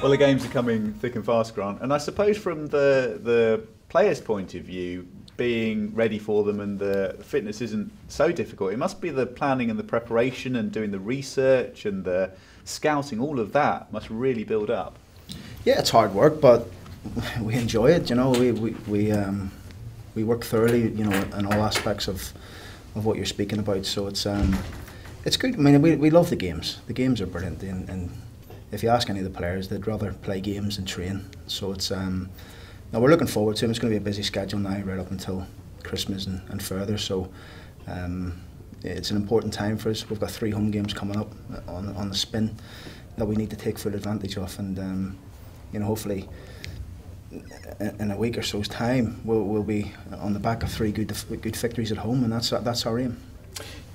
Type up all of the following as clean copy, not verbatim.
Well, the games are coming thick and fast, Grant, and I suppose from the players' point of view, being ready for them and the fitness isn't so difficult. It must be the planning and the preparation and doing the research and the scouting. All of that must really build up. Yeah, it's hard work, but we enjoy it. You know, we work thoroughly. You know, in all aspects of what you're speaking about. So it's good. I mean, we love the games. The games are brilliant, and if you ask any of the players, they'd rather play games than train. So it's now we're looking forward to it. It's going to be a busy schedule now, right up until Christmas and further. So it's an important time for us. We've got 3 home games coming up on the spin that we need to take full advantage of, and you know, hopefully in a week or so's time we'll be on the back of 3 good victories at home, and that's our aim.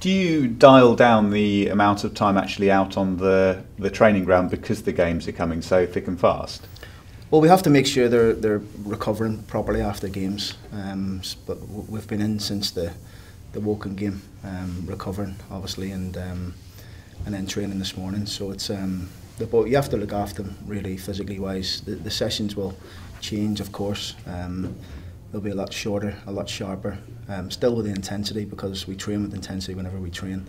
Do you dial down the amount of time actually out on the training ground because the games are coming so thick and fast? Well, we have to make sure they're recovering properly after games. But we've been in since the Woking game, recovering obviously, and then training this morning. So it's you have to look after them really physically wise. The sessions will change, of course. They'll be a lot shorter, a lot sharper, still with the intensity, because we train with intensity whenever we train.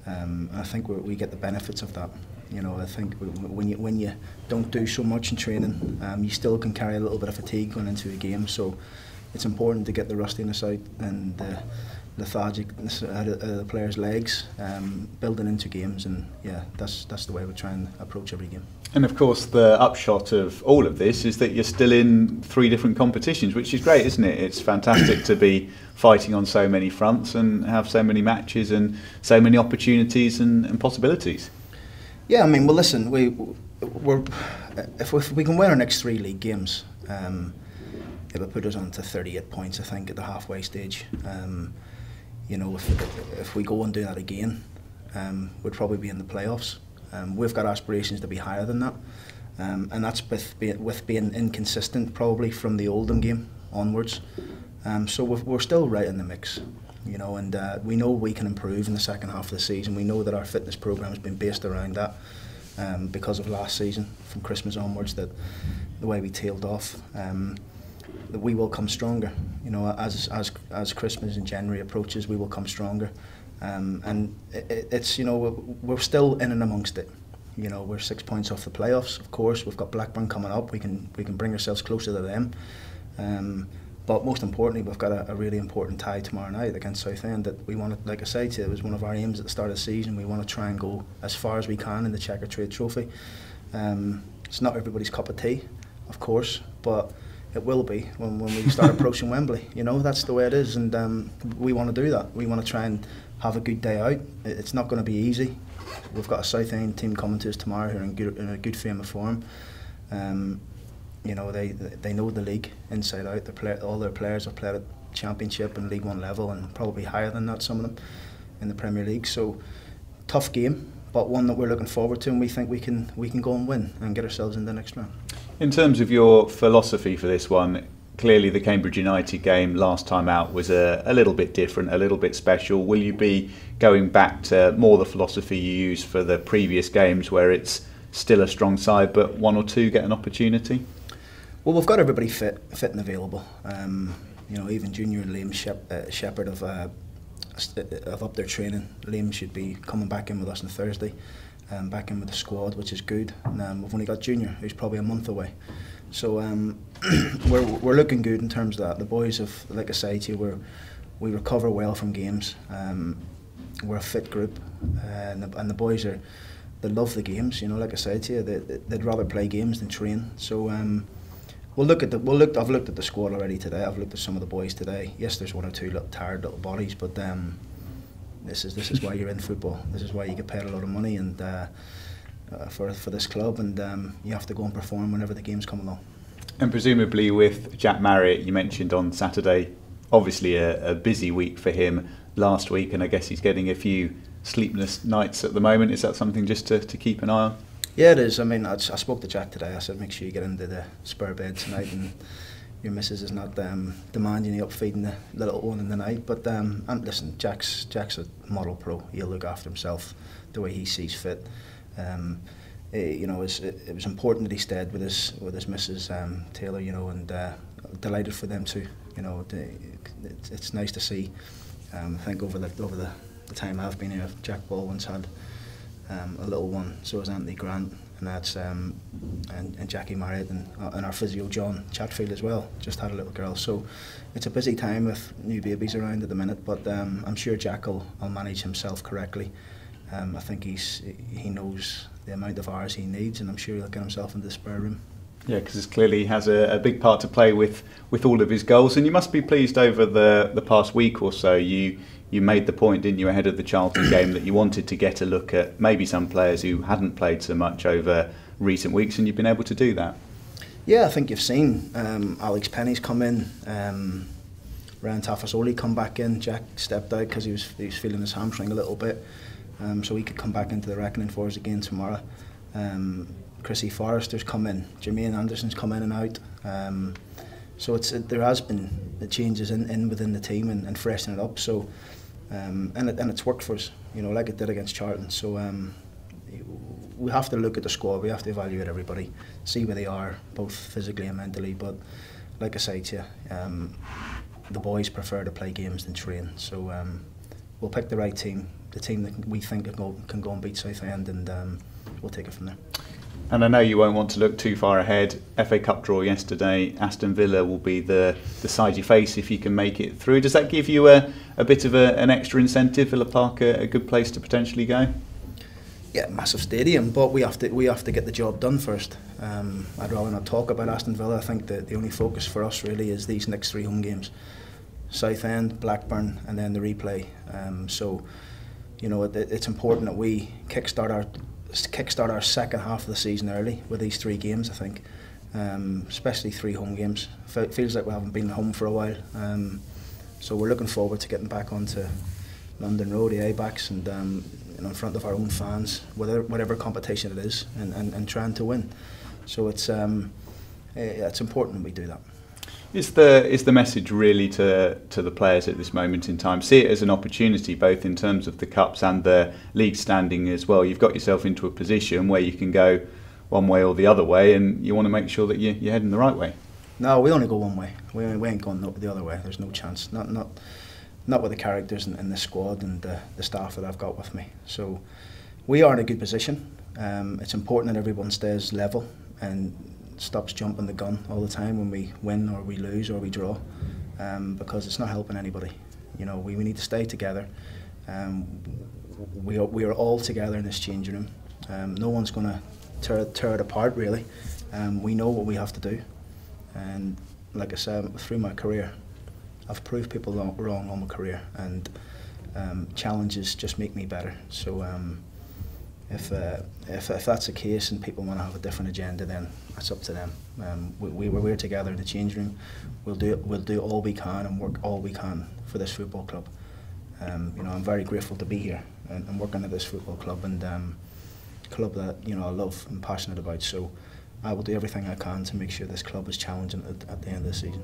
I think we get the benefits of that. You know, I think when you don't do so much in training, you still can carry a little bit of fatigue going into a game. So it's important to get the rustiness out and the lethargicness out of the players' legs, building into games. And yeah, that's the way we try and approach every game. And of course, the upshot of all of this is that you're still in 3 different competitions, which is great, isn't it? It's fantastic to be fighting on so many fronts and have so many matches and so many opportunities and possibilities. Yeah, I mean, well, listen, if we can win our next 3 league games, it would put us on to 38 points, I think, at the halfway stage. You know, if we go and do that again, we'd probably be in the playoffs. We've got aspirations to be higher than that, and that's with being inconsistent probably from the Oldham game onwards. So we're still right in the mix, you know, and we know we can improve in the second half of the season. We know that our fitness programme has been based around that, because of last season, from Christmas onwards, that the way we tailed off, that we will come stronger. You know, as Christmas in January approaches, we will come stronger. And it's, you know, we're still in and amongst it. You know, we're 6 points off the playoffs. Of course, we've got Blackburn coming up. We can bring ourselves closer to them. But most importantly, we've got a really important tie tomorrow night against Southend that we want to, like I say to you, it was one of our aims at the start of the season. We want to try and go as far as we can in the Checkatrade Trophy. It's not everybody's cup of tea, of course, but it will be when we start approaching Wembley. You know, that's the way it is, and we want to do that. We want to try and have a good day out. It's not going to be easy. We've got a Southend team coming to us tomorrow who are in a good frame of form. You know, they know the league inside out. All their players have played at Championship and League One level, and probably higher than that, some of them, in the Premier League. So tough game, but one that we're looking forward to, and we think we can go and win and get ourselves in the next round. In terms of your philosophy for this one, clearly the Cambridge United game last time out was a little bit different, a little bit special. Will you be going back to more the philosophy you used for the previous games, where it's still a strong side but 1 or 2 get an opportunity? Well, we've got everybody fit and available. You know, even Junior and Liam Shepherd have upped their training. Liam should be coming back in with us on Thursday, back in with the squad, which is good. And we've only got Junior, who's probably a month away. So we're looking good in terms of that. The boys have, like I say to you, we recover well from games. We're a fit group, and the boys they love the games. You know, like I say to you, they'd rather play games than train. So I've looked at the squad already today. I've looked at some of the boys today. Yes, there's 1 or 2 tired little bodies, but this is why you're in football. This is why you get paid a lot of money, and for this club, and you have to go and perform whenever the games come along. And presumably with Jack Marriott, you mentioned on Saturday, obviously a busy week for him last week, and I guess he's getting a few sleepless nights at the moment. Is that something just to keep an eye on? Yeah, it is. I mean, I spoke to Jack today. I said, make sure you get into the spare bed tonight, and your missus is not demanding you up feeding the little one in the night. But and listen, Jack's a model pro. He'll look after himself the way he sees fit. you know, it was important that he stayed with his Mrs. Taylor, you know, and delighted for them too. You know, it's nice to see. I think over the time I've been here, Jack Baldwin's had a little one, so has Anthony Grant, and that's and Jackie Marriott, and our physio John Chatfield as well just had a little girl. So it's a busy time with new babies around at the minute, but I'm sure Jack will manage himself correctly. I think he knows the amount of hours he needs, and I'm sure he'll get himself into the spare room. Yeah, because clearly he has a big part to play with all of his goals, and you must be pleased over the past week or so. You made the point, didn't you, ahead of the Charlton game, that you wanted to get a look at maybe some players who hadn't played so much over recent weeks, and you've been able to do that. Yeah, I think you've seen Alex Penny's come in, Ryan Tafasoli come back in. Jack stepped out because he was feeling his hamstring a little bit, so he could come back into the reckoning for us again tomorrow. Chrissy Forrester's come in, Jermaine Anderson's come in and out. So there has been the changes within the team and freshening it up. So and it's worked for us, you know, like it did against Charlton. So we have to look at the squad. We have to evaluate everybody, see where they are, both physically and mentally. But like I say to you, the boys prefer to play games than train. So we'll pick the right team, the team that we think can go and beat Southend, and we'll take it from there. And I know you won't want to look too far ahead. FA Cup draw yesterday. Aston Villa will be the side you face if you can make it through. Does that give you a bit of an extra incentive? Villa Park a good place to potentially go? Yeah, massive stadium, but we have to get the job done first. I'd rather not talk about Aston Villa. I think that the only focus for us really is these next 3 home games: Southend, Blackburn, and then the replay. So, you know, it's important that we kickstart our second half of the season early with these 3 games. I think, especially 3 home games. It feels like we haven't been home for a while. So we're looking forward to getting back onto London Road, the A-backs, and you know, in front of our own fans, whatever competition it is, and trying to win. So it's important that we do that. Is the message really to the players at this moment in time? See it as an opportunity, both in terms of the cups and the league standing as well. You've got yourself into a position where you can go one way or the other way, and you want to make sure that you're heading the right way. No, we only go one way. We ain't going the other way. There's no chance. Not with the characters and the squad and the staff that I've got with me. So we are in a good position. It's important that everyone stays level and stops jumping the gun all the time when we win or we lose or we draw, because it's not helping anybody. You know, we need to stay together. We are all together in this changing room. No one's going to tear it apart really. We know what we have to do, and like I said, through my career, I've proved people wrong all my career, and challenges just make me better. So if that's the case and people want to have a different agenda, then that's up to them. We're together in the change room. We'll do all we can and work all we can for this football club. You know, I'm very grateful to be here and working at this football club, and club that, you know, I love and passionate about. So I will do everything I can to make sure this club is challenging at the end of the season.